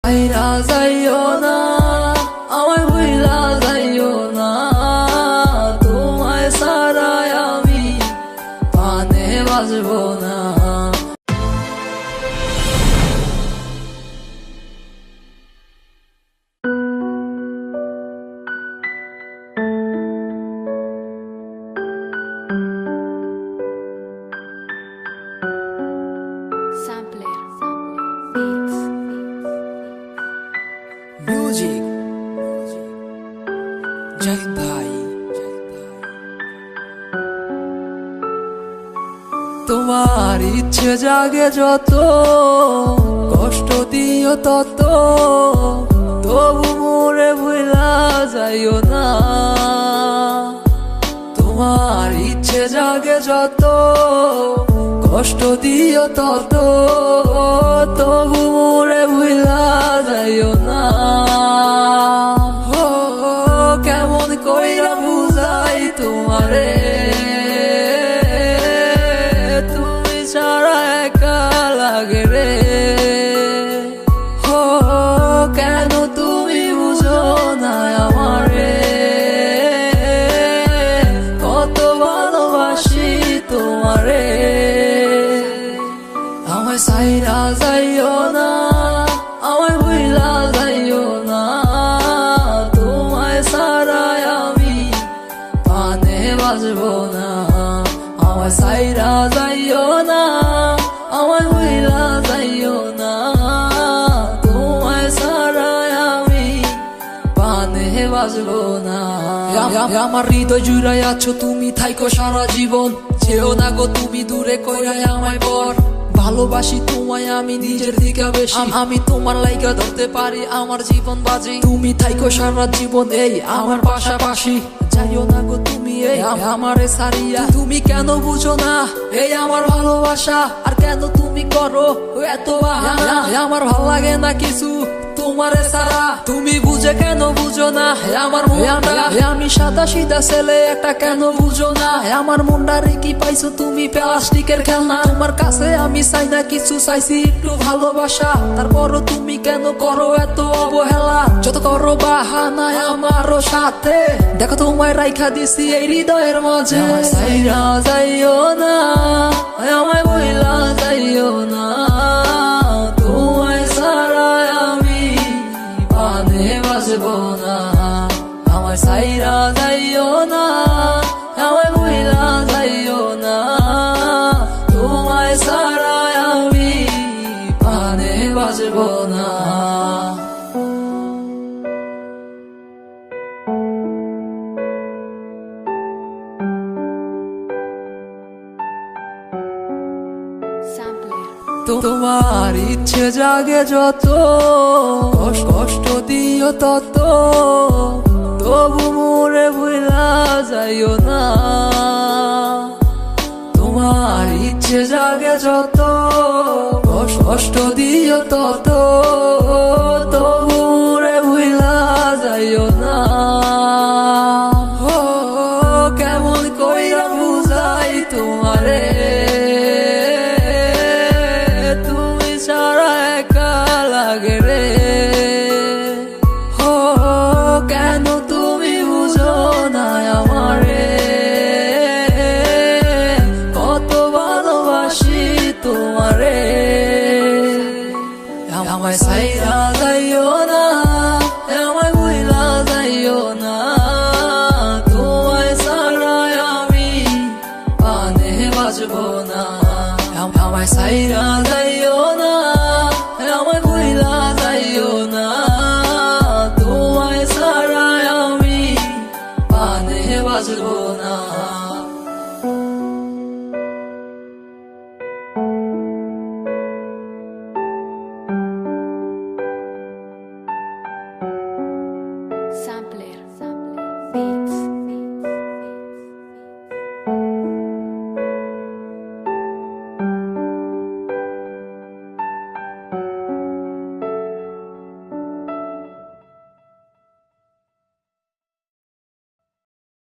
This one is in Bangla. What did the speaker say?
আইরা যাইও না, আমায় ভুইলা যাইও না, তোমায় ছাড়াই আমি পানে বাজবো না। মিউজিক জাহিদ ভাই। তোমার ইচ্ছে জাগে যত, কষ্ট দিও তত, তবু মোরে ভুলা যাইও না। তোমার ইচ্ছে জাগে যত, কষ্ট দিও তত, তবু মোরে ভুলা যাইও না। কেমন কইরা বুঝাই তোমারে, তুমি ছাড়া একা লাগে রে। কেন তুমি বুঝো না আমারে, কত ভালোবাসি তোমারে। আমায় ছাইরা যাইও না, আমায় ভুইলা যাইও না, তোমায় ছাড়াই আমি পানে বাজবো না। আমায় ছাইরা যাইও না, আমায় ভুইলা যাইও না, তোমায় ছাড়াই আমি পানে বাজবো না। আমার হৃদয় জুড়াই আছো তুমি, থাইকো সারা জীবন, যেও না গো তুমি দূরে কইরাই আমায় বর। ভালোবাসি তোমায় আমি নিজের দিকে বেশি, আমি তোমার লাইগা ধরতে পারি আমার জীবন বাজি। তুমি থাইকো সারা জীবন এই আমার পাশাপাশি, যাইও না গো তুমি এই আমারে সারিয়া। তুমি কেন বুঝো না এই আমার ভালোবাসা, আর কেন তুমি করো এত বাহানা। আমার ভাল লাগে না কিছু তোমারে সারা, তুমি বুঝে কেন বুঝো না আমার মনটা। আমি সাদা সিধা ছেলে একটা, কেন বুঝো না আমার মনটারে কি পাইছো তুমি প্লাস্টিকের খেলনা। তোমার কাছে আমি চাই না কিছু, চাইছি একটু ভালোবাসা, তারপরও তুমি কেন করো এত অবহেলা। যত করো বাহানা আমারও সাথে, দেখো তোমায় রাইখা দিছি এই হৃদয়ের মাঝে। ছাইরা যাইও না, আমায় বইলা যাইও না, তোমায় ছাড়াই আমি পানে বাজবো না। আমায় ছাইরা যাইও না, আমায় বইলা যাইও না, তোমায় ছাড়াই আমি পানে বাজবো না। তোমার ইচ্ছে জাগে যত, কষ্ট দিও তত, তবু মোরে ভুলা যাইও না। তোমার ইচ্ছে জাগে যত, কষ্ট দিও তত,